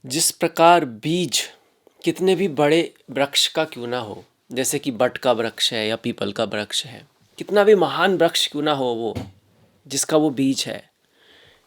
जिस प्रकार बीज कितने भी बड़े वृक्ष का क्यों ना हो, जैसे कि बट का वृक्ष है या पीपल का वृक्ष है, कितना भी महान वृक्ष क्यों ना हो वो, जिसका वो बीज है,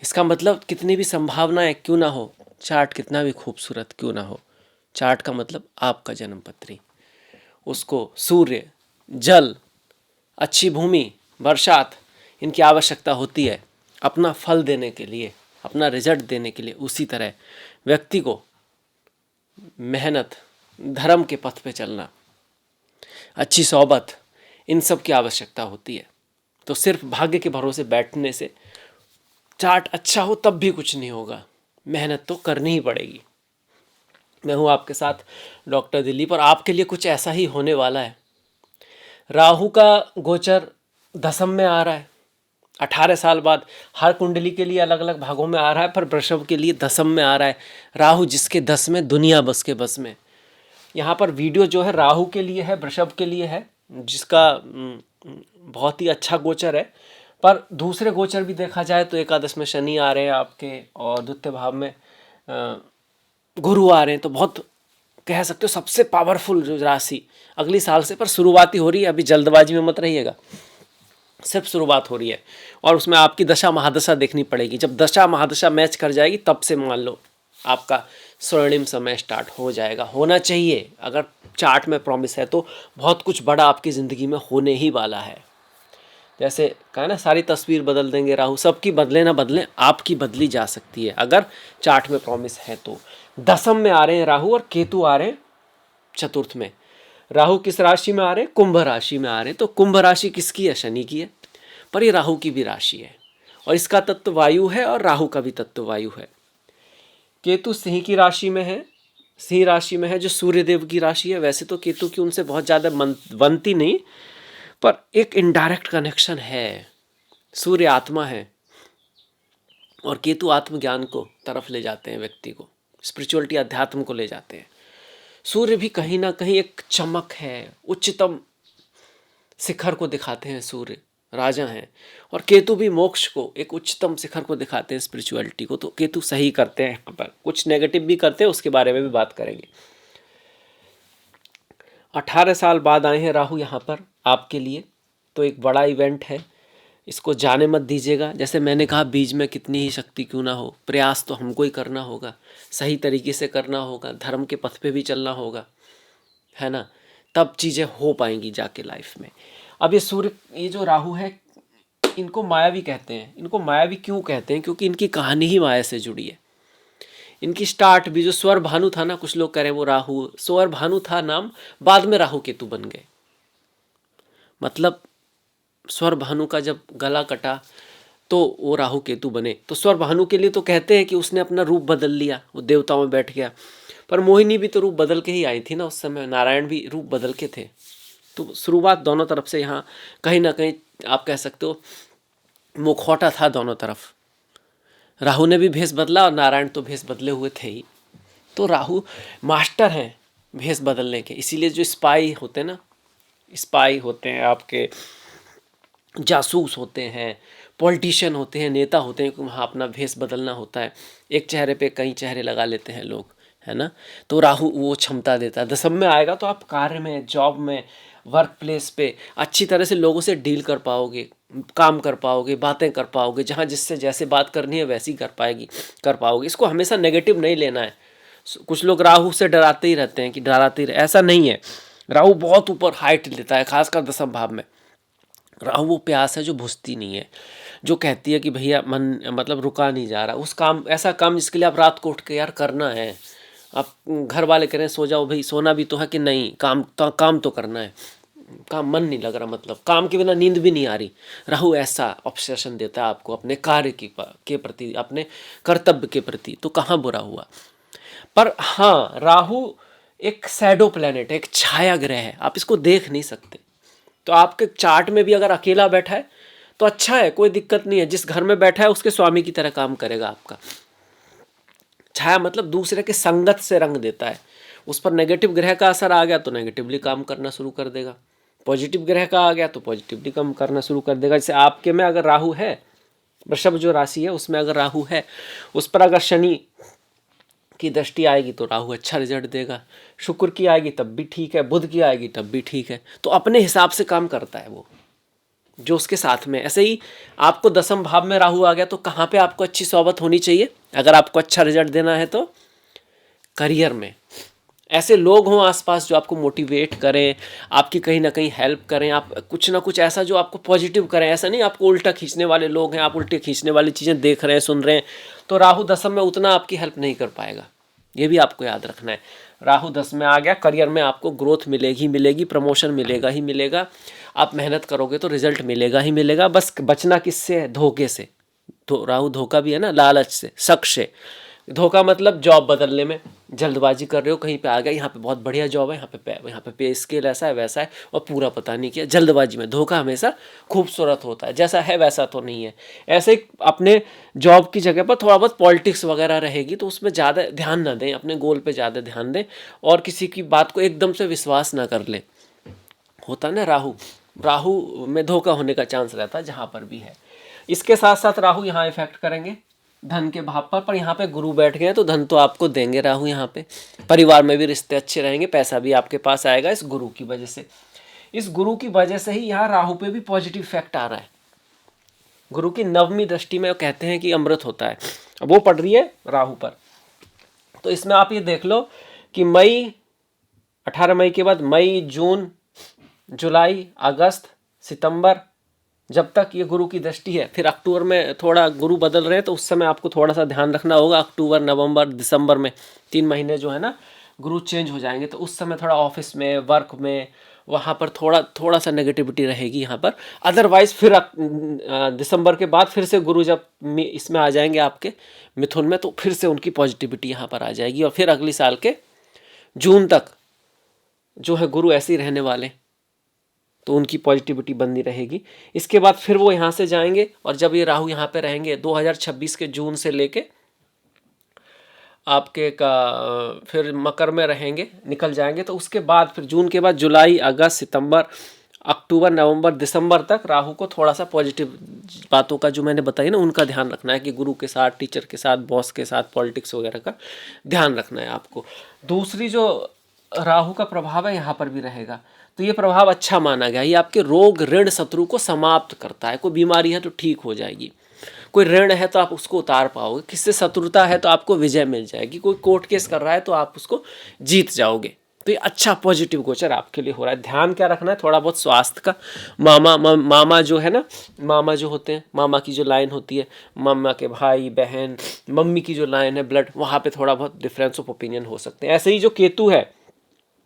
इसका मतलब कितनी भी संभावनाएं क्यों ना हो, चार्ट कितना भी खूबसूरत क्यों ना हो, चार्ट का मतलब आपका जन्मपत्री, उसको सूर्य, जल, अच्छी भूमि, बरसात, इनकी आवश्यकता होती है अपना फल देने के लिए, अपना रिजल्ट देने के लिए। उसी तरह व्यक्ति को मेहनत, धर्म के पथ पे चलना, अच्छी सोबत, इन सब की आवश्यकता होती है। तो सिर्फ भाग्य के भरोसे बैठने से, चार्ट अच्छा हो तब भी कुछ नहीं होगा, मेहनत तो करनी ही पड़ेगी। मैं हूं आपके साथ डॉक्टर दिलीप, और आपके लिए कुछ ऐसा ही होने वाला है। राहु का गोचर दसम में आ रहा है 18 साल बाद। हर कुंडली के लिए अलग अलग भागों में आ रहा है, पर वृषभ के लिए दसम में आ रहा है। राहु जिसके 10 में, दुनिया बस के बस में। यहाँ पर वीडियो जो है राहु के लिए है, वृषभ के लिए है, जिसका बहुत ही अच्छा गोचर है। पर दूसरे गोचर भी देखा जाए तो एकादश में शनि आ रहे हैं आपके, और द्वितीय भाव में गुरु आ रहे हैं। तो बहुत कह सकते हो सबसे पावरफुल जो राशि अगली साल से, पर शुरुआती हो रही है, अभी जल्दबाजी में मत रहिएगा, सिर्फ शुरुआत हो रही है। और उसमें आपकी दशा महादशा देखनी पड़ेगी। जब दशा महादशा मैच कर जाएगी तब से मान लो आपका स्वर्णिम समय स्टार्ट हो जाएगा, होना चाहिए। अगर चार्ट में प्रॉमिस है तो बहुत कुछ बड़ा आपकी ज़िंदगी में होने ही वाला है। जैसे कहा ना, सारी तस्वीर बदल देंगे राहु, सबकी बदले ना बदलें, आपकी बदली जा सकती है अगर चार्ट में प्रॉमिस है तो। दसम में आ रहे हैं राहु और केतु आ रहे हैं चतुर्थ में। राहु किस राशि में आ रहे हैं? कुंभ राशि में आ रहे हैं। तो कुंभ राशि किसकी है? शनि की है, पर ये राहु की भी राशि है, और इसका तत्व वायु है और राहु का भी तत्व वायु है। केतु सिंह की राशि में है, सिंह राशि में है जो सूर्य देव की राशि है। वैसे तो केतु की उनसे बहुत ज़्यादा बनती नहीं, पर एक इनडायरेक्ट कनेक्शन है। सूर्य आत्मा है और केतु आत्मज्ञान को तरफ ले जाते हैं, व्यक्ति को स्पिरिचुअलिटी, अध्यात्म को ले जाते हैं। सूर्य भी कहीं ना कहीं एक चमक है, उच्चतम शिखर को दिखाते हैं, सूर्य राजा हैं। और केतु भी मोक्ष को, एक उच्चतम शिखर को दिखाते हैं, स्पिरिचुअलिटी को। तो केतु सही करते हैं, पर कुछ नेगेटिव भी करते हैं, उसके बारे में भी बात करेंगे। 18 साल बाद आए हैं राहु यहाँ पर आपके लिए, तो एक बड़ा इवेंट है, इसको जाने मत दीजिएगा। जैसे मैंने कहा, बीज में कितनी ही शक्ति क्यों ना हो, प्रयास तो हमको ही करना होगा, सही तरीके से करना होगा, धर्म के पथ पे भी चलना होगा, है ना, तब चीज़ें हो पाएंगी जाके लाइफ में। अब ये सूर्य, ये जो राहु है, इनको मायावी कहते हैं। इनको मायावी क्यों कहते हैं? क्योंकि इनकी कहानी ही माया से जुड़ी है। इनकी स्टार्ट भी, जो स्वर भानु था ना, कुछ लोग कह रहे हैं वो राहु, स्वर भानु था नाम, बाद में राहु केतु बन गए। मतलब स्वर भानु का जब गला कटा तो वो राहु केतु बने। तो स्वर भानु के लिए तो कहते हैं कि उसने अपना रूप बदल लिया, वो देवताओं में बैठ गया। पर मोहिनी भी तो रूप बदल के ही आई थी ना उस समय, नारायण भी रूप बदल के थे। तो शुरुआत दोनों तरफ से यहाँ कहीं ना कहीं आप कह सकते हो मुखौटा था दोनों तरफ। राहु ने भी भेष बदला और नारायण तो भेष बदले हुए थे ही। तो राहु मास्टर हैं भेष बदलने के। इसीलिए जो स्पाई होते हैं ना, स्पाई होते हैं आपके, जासूस होते हैं, पॉलिटिशियन होते हैं, नेता होते हैं, वहाँ अपना भेष बदलना होता है। एक चेहरे पे कई चेहरे लगा लेते हैं लोग, है ना। तो राहु वो क्षमता देता है। दसम में आएगा तो आप कार्य में, जॉब में, वर्क प्लेस पे अच्छी तरह से लोगों से डील कर पाओगे, काम कर पाओगे, बातें कर पाओगे। जहाँ जिससे जैसे बात करनी है वैसी कर पाओगे। इसको हमेशा नेगेटिव नहीं लेना है। कुछ लोग राहु से डराते ही रहते हैं कि डराते ही, ऐसा नहीं है। राहु बहुत ऊपर हाइट लेता है, खासकर दसम भाव में। राहु वो प्यास है जो बुझती नहीं है, जो कहती है कि भैया मन, मतलब रुका नहीं जा रहा। उस काम, ऐसा काम जिसके लिए आप रात को उठ के यार करना है। आप घर वाले कह रहे हैं सो जाओ भाई, सोना भी तो है कि नहीं, काम तो करना है। काम मन नहीं लग रहा, मतलब काम के बिना नींद भी नहीं आ रही। राहु ऐसा ऑब्सेशन देता है आपको अपने कार्य के प्रति, अपने कर्तव्य के प्रति। तो कहाँ बुरा हुआ। पर हाँ, राहु एक शैडो प्लेनेट है, एक छाया ग्रह है, आप इसको देख नहीं सकते। तो आपके चार्ट में भी अगर अकेला बैठा है तो अच्छा है, कोई दिक्कत नहीं है। जिस घर में बैठा है उसके स्वामी की तरह काम करेगा आपका। छाया मतलब दूसरे के संगत से रंग देता है। उस पर नेगेटिव ग्रह का असर आ गया तो नेगेटिवली काम करना शुरू कर देगा, पॉजिटिव ग्रह का आ गया तो पॉजिटिवली काम करना शुरू कर देगा। जैसे आपके में अगर राहु है, वृषभ जो राशि है उसमें अगर राहु है, उस पर अगर शनि की दृष्टि आएगी तो राहु अच्छा रिजल्ट देगा, शुक्र की आएगी तब भी ठीक है, बुध की आएगी तब भी ठीक है। तो अपने हिसाब से काम करता है वो जो उसके साथ में। ऐसे ही आपको दसम भाव में राहु आ गया तो कहाँ पे आपको अच्छी सोबत होनी चाहिए अगर आपको अच्छा रिजल्ट देना है तो करियर में। ऐसे लोग हों आसपास जो आपको मोटिवेट करें, आपकी कहीं ना कहीं हेल्प करें, आप कुछ ना कुछ ऐसा जो आपको पॉजिटिव करें। ऐसा नहीं आपको उल्टा खींचने वाले लोग हैं, आप उल्टे खींचने वाली चीज़ें देख रहे हैं, सुन रहे हैं, तो राहु दसम में उतना आपकी हेल्प नहीं कर पाएगा। ये भी आपको याद रखना है। राहु 10 में आ गया, करियर में आपको ग्रोथ मिलेगी मिलेगी, प्रमोशन मिलेगा ही मिलेगा, आप मेहनत करोगे तो रिजल्ट मिलेगा ही मिलेगा। बस बचना किससे है? धोखे से। तो राहु धोखा भी है ना, लालच से, शक से। धोखा मतलब जॉब बदलने में जल्दबाजी कर रहे हो, कहीं पे आ गया, यहाँ पे बहुत बढ़िया जॉब है, यहाँ पे पे स्केल ऐसा है वैसा है, और पूरा पता नहीं किया जल्दबाजी में। धोखा हमेशा खूबसूरत होता है, जैसा है वैसा तो नहीं है। ऐसे ही अपने जॉब की जगह पर थोड़ा बहुत पॉलिटिक्स वगैरह रहेगी तो उसमें ज़्यादा ध्यान ना दें, अपने गोल पे ज़्यादा ध्यान दें, और किसी की बात को एकदम से विश्वास ना कर लें। होता ना राहु, राहु में धोखा होने का चांस रहता है जहाँ पर भी है। इसके साथ साथ राहु यहाँ इफेक्ट करेंगे धन के भाव पर यहाँ पे गुरु बैठ गए तो धन तो आपको देंगे राहु यहाँ पे। परिवार में भी रिश्ते अच्छे रहेंगे, पैसा भी आपके पास आएगा इस गुरु की वजह से। इस गुरु की वजह से ही यहाँ राहु पे भी पॉजिटिव इफेक्ट आ रहा है। गुरु की नवमी दृष्टि में कहते हैं कि अमृत होता है, वो पड़ रही है राहु पर। तो इसमें आप ये देख लो कि मई, 18 मई के बाद मई, जून, जुलाई, अगस्त, सितंबर, जब तक ये गुरु की दृष्टि है। फिर अक्टूबर में थोड़ा गुरु बदल रहे हैं तो उस समय आपको थोड़ा सा ध्यान रखना होगा। अक्टूबर, नवंबर, दिसंबर में 3 महीने जो है ना गुरु चेंज हो जाएंगे, तो उस समय थोड़ा ऑफिस में, वर्क में, वहाँ पर थोड़ा सा नेगेटिविटी रहेगी यहाँ पर। अदरवाइज फिर दिसंबर के बाद फिर से गुरु जब इसमें आ जाएंगे आपके मिथुन में, तो फिर से उनकी पॉजिटिविटी यहाँ पर आ जाएगी, और फिर अगले साल के जून तक जो है गुरु ऐसे ही रहने वाले, तो उनकी पॉजिटिविटी बनी रहेगी। इसके बाद फिर वो यहाँ से जाएंगे, और जब ये राहु यहाँ पे रहेंगे 2026 के जून से लेके आपके का फिर मकर में रहेंगे, निकल जाएंगे, तो उसके बाद फिर जून के बाद जुलाई, अगस्त, सितंबर, अक्टूबर, नवंबर, दिसंबर तक राहु को थोड़ा सा पॉजिटिव बातों का जो मैंने बताई ना उनका ध्यान रखना है, कि गुरु के साथ, टीचर के साथ, बॉस के साथ, पॉलिटिक्स वगैरह का ध्यान रखना है आपको। दूसरी जो राहु का प्रभाव है यहाँ पर भी रहेगा, तो ये प्रभाव अच्छा माना गया। ये आपके रोग, ऋण, शत्रु को समाप्त करता है। कोई बीमारी है तो ठीक हो जाएगी, कोई ऋण है तो आप उसको उतार पाओगे, किससे शत्रुता है तो आपको विजय मिल जाएगी, कोई कोर्ट केस कर रहा है तो आप उसको जीत जाओगे। तो ये अच्छा पॉजिटिव गोचर आपके लिए हो रहा है। ध्यान क्या रखना है? थोड़ा बहुत स्वास्थ्य का। मामा जो है ना, मामा जो होते हैं, मामा की जो लाइन होती है, मामा के भाई बहन, मम्मी की जो लाइन है ब्लड, वहाँ पे थोड़ा बहुत डिफरेंस ऑफ ओपिनियन हो सकते हैं। ऐसे ही जो केतु है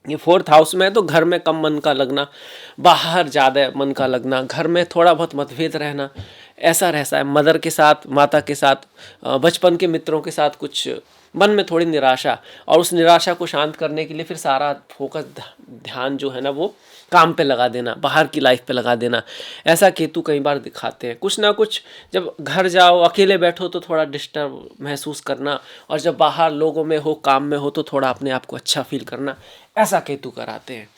ये 4th हाउस में है, तो घर में कम मन का लगना, बाहर ज़्यादा मन का लगना, घर में थोड़ा बहुत मतभेद रहना, ऐसा रहता है। मदर के साथ, माता के साथ, बचपन के मित्रों के साथ कुछ मन में थोड़ी निराशा, और उस निराशा को शांत करने के लिए फिर सारा फोकस, ध्यान जो है ना वो काम पे लगा देना, बाहर की लाइफ पे लगा देना। ऐसा केतु कई बार दिखाते हैं। कुछ ना कुछ जब घर जाओ, अकेले बैठो तो थोड़ा डिस्टर्ब महसूस करना, और जब बाहर लोगों में हो, काम में हो, तो थोड़ा अपने आप को अच्छा फील करना, ऐसा केतु कराते हैं।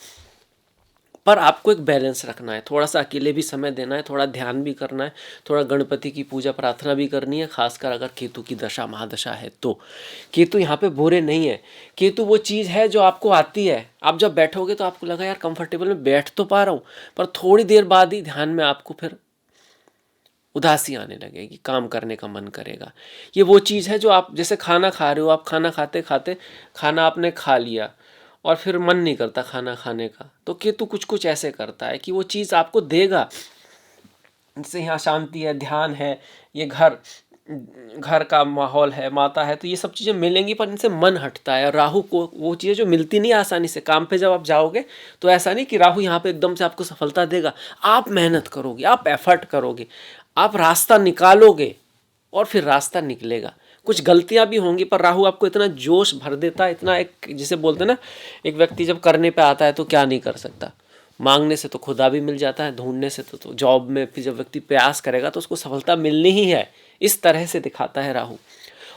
पर आपको एक बैलेंस रखना है, थोड़ा सा अकेले भी समय देना है, थोड़ा ध्यान भी करना है, थोड़ा गणपति की पूजा प्रार्थना भी करनी है, खासकर अगर केतु की दशा महादशा है तो। केतु यहाँ पे बुरे नहीं है। केतु वो चीज़ है जो आपको आती है, आप जब बैठोगे तो आपको लगा यार कंफर्टेबल में बैठ तो पा रहा हूँ, पर थोड़ी देर बाद ही ध्यान में आपको फिर उदासी आने लगेगी, काम करने का मन करेगा। ये वो चीज़ है जो आप जैसे खाना खा रहे हो, आप खाना खाते खाते खाना आपने खा लिया और फिर मन नहीं करता खाना खाने का, तो केतु कुछ कुछ ऐसे करता है कि वो चीज़ आपको देगा। जैसे यहाँ शांति है, ध्यान है, ये घर का माहौल है, माता है, तो ये सब चीज़ें मिलेंगी, पर इनसे मन हटता है। और राहु को वो चीज़ें जो मिलती नहीं आसानी से, काम पे जब आप जाओगे तो ऐसा नहीं कि राहु यहाँ पे एकदम से आपको सफलता देगा। आप मेहनत करोगे, आप एफर्ट करोगे, आप रास्ता निकालोगे, और फिर रास्ता निकलेगा। कुछ गलतियां भी होंगी, पर राहु आपको इतना जोश भर देता है, इतना, एक जिसे बोलते हैं ना, एक व्यक्ति जब करने पे आता है तो क्या नहीं कर सकता। मांगने से तो खुदा भी मिल जाता है, ढूंढने से तो जॉब में फिर जब व्यक्ति प्रयास करेगा तो उसको सफलता मिलनी ही है। इस तरह से दिखाता है राहु।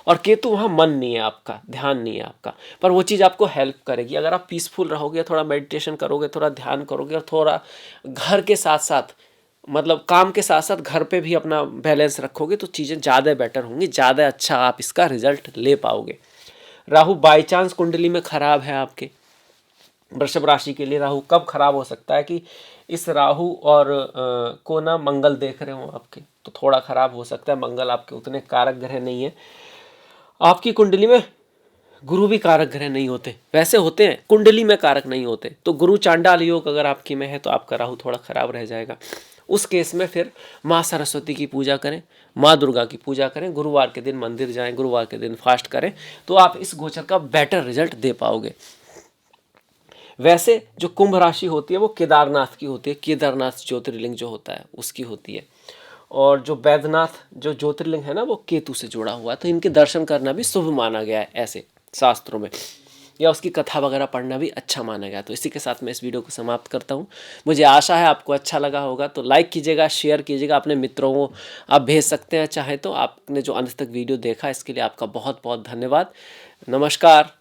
और केतु वहाँ मन नहीं है आपका, ध्यान नहीं है आपका, पर वो चीज़ आपको हेल्प करेगी। अगर आप पीसफुल रहोगे, थोड़ा मेडिटेशन करोगे, थोड़ा ध्यान करोगे, और थोड़ा घर के साथ साथ, मतलब काम के साथ साथ घर पे भी अपना बैलेंस रखोगे, तो चीज़ें ज़्यादा बेटर होंगी, ज़्यादा अच्छा आप इसका रिजल्ट ले पाओगे। राहु बाई चांस कुंडली में खराब है आपके, वृषभ राशि के लिए राहु कब खराब हो सकता है कि इस राहु और को ना मंगल देख रहे हो आपके, तो थोड़ा खराब हो सकता है। मंगल आपके उतने कारक ग्रह नहीं है। आपकी कुंडली में गुरु भी कारक ग्रह नहीं होते, वैसे होते हैं कुंडली में कारक नहीं होते। तो गुरु चांडाल योग अगर आपकी में है तो आपका राहु थोड़ा खराब रह जाएगा। उस केस में फिर माँ सरस्वती की पूजा करें, माँ दुर्गा की पूजा करें, गुरुवार के दिन मंदिर जाएं, गुरुवार के दिन फास्ट करें, तो आप इस गोचर का बेटर रिजल्ट दे पाओगे। वैसे जो कुंभ राशि होती है वो केदारनाथ की होती है, केदारनाथ ज्योतिर्लिंग जो होता है उसकी होती है। और जो बैद्यनाथ जो ज्योतिर्लिंग है ना वो केतु से जुड़ा हुआ है, तो इनके दर्शन करना भी शुभ माना गया है ऐसे शास्त्रों में, या उसकी कथा वगैरह पढ़ना भी अच्छा माना गया। तो इसी के साथ मैं इस वीडियो को समाप्त करता हूँ। मुझे आशा है आपको अच्छा लगा होगा, तो लाइक कीजिएगा, शेयर कीजिएगा, अपने मित्रों को आप भेज सकते हैं चाहे तो। आपने जो अंत तक वीडियो देखा इसके लिए आपका बहुत बहुत धन्यवाद। नमस्कार।